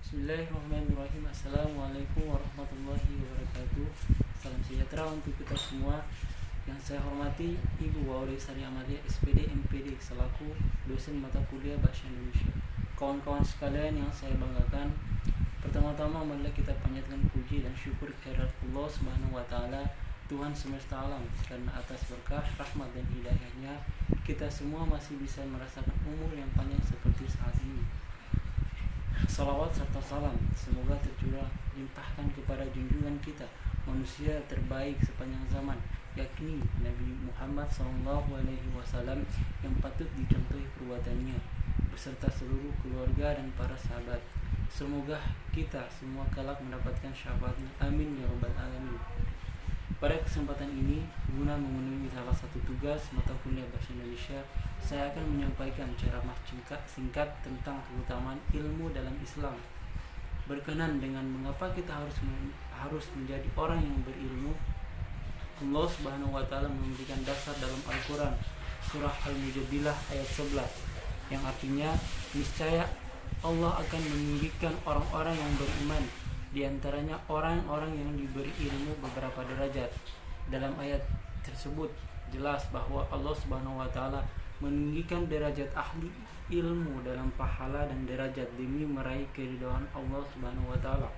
Bismillahirrahmanirrahim. Assalamualaikum warahmatullahi wabarakatuh. Salam sejahtera untuk kita semua. Yang saya hormati Ibu Wauri Sari Amalia SPD MPD selaku dosen mata kuliah Bahasa Indonesia. Kawan-kawan sekalian yang saya banggakan, pertama-tama marilah kita panjatkan puji dan syukur kehadirat Allah Subhanahu wa taala, Tuhan semesta alam, karena atas berkah, rahmat dan hidayahnya kita semua masih bisa merasakan umur yang panjang seperti saat ini. Salawat serta salam semoga tercurah limpahkan kepada junjungan kita, manusia terbaik sepanjang zaman, yakni Nabi Muhammad SAW yang patut dicontohi perbuatannya beserta seluruh keluarga dan para sahabat. Semoga kita semua kelak mendapatkan syafaatnya. Amin ya rabbal alamin. Pada kesempatan ini, guna memenuhi salah satu tugas mata kuliah Bahasa Indonesia, saya akan menyampaikan ceramah singkat tentang keutamaan ilmu dalam Islam. Berkenan dengan mengapa kita harus menjadi orang yang berilmu, Allah Subhanahu wa taala memberikan dasar dalam Al-Qur'an surah Al-Mujadilah ayat 11 yang artinya niscaya Allah akan meninggikan orang-orang yang beriman, di antaranya orang-orang yang diberi ilmu beberapa derajat. Dalam ayat tersebut jelas bahwa Allah Subhanahu wa taala meninggikan derajat ahli ilmu dalam pahala dan derajat demi meraih keridhaan Allah Subhanahu wa taala.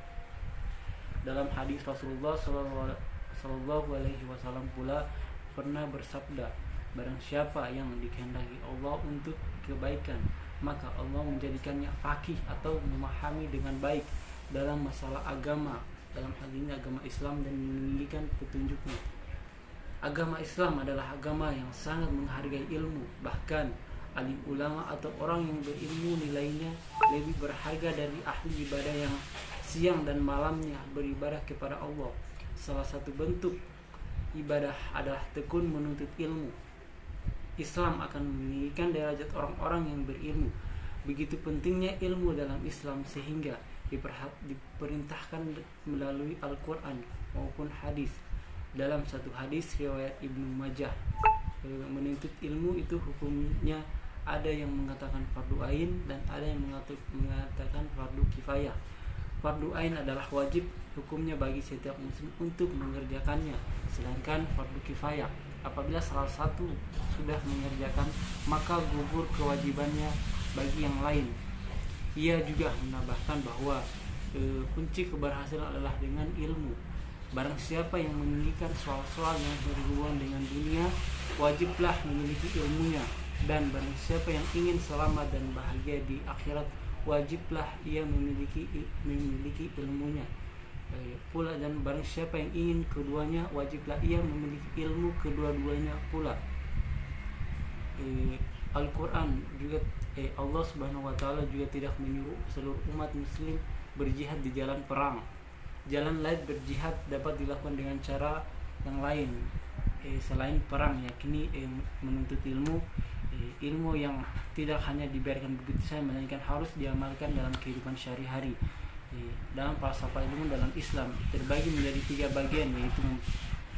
Dalam hadis Rasulullah sallallahu alaihi wasallam pula pernah bersabda, barang siapa yang dikehendaki Allah untuk kebaikan, maka Allah menjadikannya faqih atau memahami dengan baik dalam masalah agama, dalam hal ini agama Islam, dan meninggikan petunjuknya. Agama Islam adalah agama yang sangat menghargai ilmu, bahkan alim ulama atau orang yang berilmu nilainya lebih berharga dari ahli ibadah yang siang dan malamnya beribadah kepada Allah. Salah satu bentuk ibadah adalah tekun menuntut ilmu. Islam akan meninggikan derajat orang-orang yang berilmu. Begitu pentingnya ilmu dalam Islam sehingga diperintahkan melalui Al-Quran maupun hadis. Dalam satu hadis riwayat Ibnu Majah, menuntut ilmu itu hukumnya ada yang mengatakan fardu ain dan ada yang mengatakan fardu kifayah. Fardu ain adalah wajib hukumnya bagi setiap muslim untuk mengerjakannya, sedangkan fardu kifayah apabila salah satu sudah mengerjakan maka gugur kewajibannya bagi yang lain. Ia juga menambahkan bahwa kunci keberhasilan adalah dengan ilmu. Barang siapa yang meninggikan soal-soal yang berhubungan dengan dunia, wajiblah memiliki ilmunya. Dan barang siapa yang ingin selamat dan bahagia di akhirat, wajiblah ia memiliki ilmunya. Pula dan barang siapa yang ingin keduanya, wajiblah ia memiliki ilmu kedua-duanya pula. Al-Quran juga Allah Subhanahu wa taala juga tidak menyuruh seluruh umat muslim berjihad di jalan perang. Jalan lain berjihad dapat dilakukan dengan cara yang lain selain perang, yakni menuntut ilmu yang tidak hanya dibiarkan begitu saja, melainkan harus diamalkan dalam kehidupan sehari-hari. Dalam falsafah ilmu dalam Islam terbagi menjadi 3 bagian, yaitu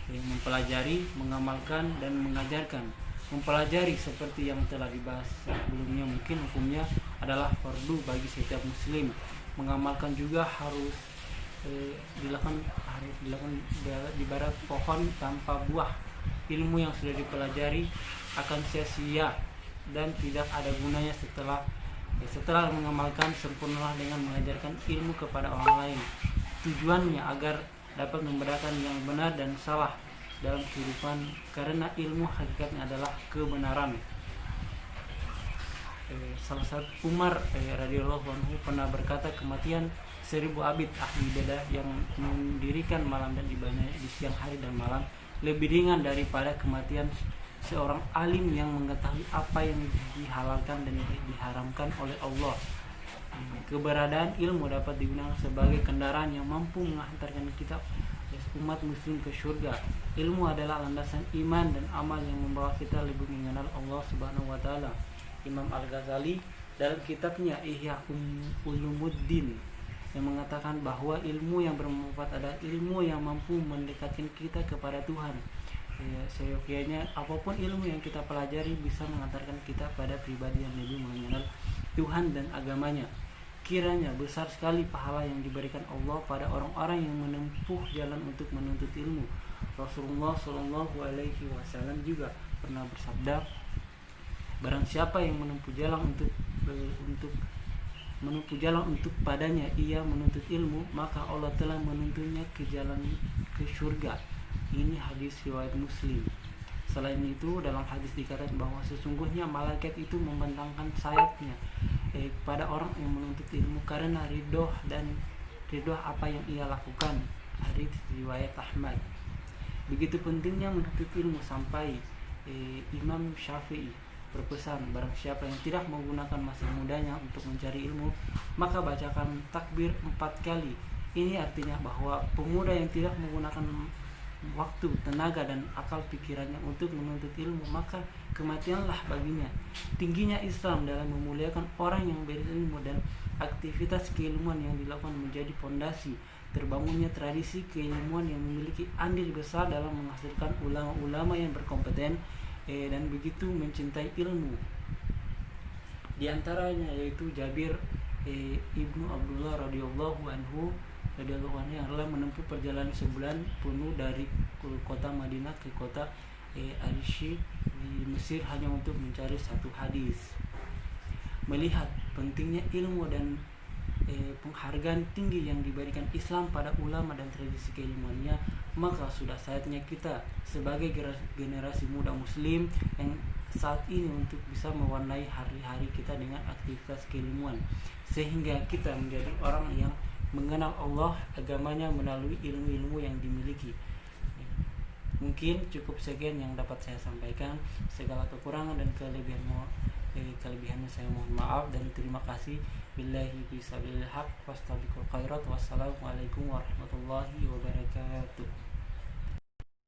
mempelajari, mengamalkan, dan mengajarkan. Mempelajari seperti yang telah dibahas sebelumnya mungkin hukumnya adalah fardu bagi setiap muslim. Mengamalkan juga harus dilakukan di barat pohon tanpa buah. Ilmu yang sudah dipelajari akan sia-sia dan tidak ada gunanya setelah mengamalkan. Sempurnalah dengan mengajarkan ilmu kepada orang lain. Tujuannya agar dapat membedakan yang benar dan salah dalam kehidupan, karena ilmu hakikatnya adalah kebenaran. Salah satu Umar radhiyallahu anhu pernah berkata, kematian 1000 abid ahli ibadah yang mendirikan malam dan ibadahnya di siang hari dan malam lebih ringan daripada kematian seorang alim yang mengetahui apa yang dihalalkan dan diharamkan oleh Allah. Keberadaan ilmu dapat digunakan sebagai kendaraan yang mampu menghantarkan kita umat muslim ke surga. Ilmu adalah landasan iman dan amal yang membawa kita lebih mengenal Allah Subhanahu wa taala. Imam Al-Ghazali dalam kitabnya Ihya Ulumuddin yang mengatakan bahwa ilmu yang bermanfaat adalah ilmu yang mampu mendekatkan kita kepada Tuhan. Seyogyanya apapun ilmu yang kita pelajari bisa mengantarkan kita pada pribadi yang lebih mengenal Tuhan dan agamanya. Kiranya besar sekali pahala yang diberikan Allah pada orang-orang yang menempuh jalan untuk menuntut ilmu. Rasulullah Shallallahu Alaihi Wasallam juga pernah bersabda, barang siapa yang menempuh jalan untuk padanya ia menuntut ilmu, maka Allah telah menuntunnya ke jalan ke surga. Ini hadis riwayat Muslim. Selain itu, dalam hadis dikatakan bahwa sesungguhnya malaikat itu membentangkan sayapnya pada orang yang menuntut ilmu karena ridho apa yang ia lakukan. Hadis riwayat Ahmad. Begitu pentingnya menuntut ilmu sampai Imam Syafi'i berpesan, barang siapa yang tidak menggunakan masa mudanya untuk mencari ilmu, maka bacakan takbir 4 kali. Ini artinya bahwa pemuda yang tidak menggunakan waktu, tenaga, dan akal pikirannya untuk menuntut ilmu, maka kematianlah baginya. Tingginya Islam dalam memuliakan orang yang berilmu dan aktivitas keilmuan yang dilakukan menjadi fondasi terbangunnya tradisi keilmuan yang memiliki andil besar dalam menghasilkan ulama-ulama yang berkompeten dan begitu mencintai ilmu. Di antaranya yaitu Jabir ibnu Abdullah radhiyallahu anhu yang telah menempuh perjalanan sebulan penuh dari kota Madinah ke kota Al-Shib di Mesir hanya untuk mencari satu hadis. Melihat pentingnya ilmu dan penghargaan tinggi yang diberikan Islam pada ulama dan tradisi keilmuannya, maka sudah saatnya kita sebagai generasi muda muslim yang saat ini untuk bisa mewarnai hari-hari kita dengan aktivitas keilmuan, sehingga kita menjadi orang yang mengenal Allah, agamanya melalui ilmu-ilmu yang dimiliki. Mungkin cukup sekian yang dapat saya sampaikan. Segala kekurangan dan kelebihannya saya mohon maaf dan terima kasih. Billahi bisabilil haq wastabiqul khairat. Wassalamualaikum warahmatullahi wabarakatuh.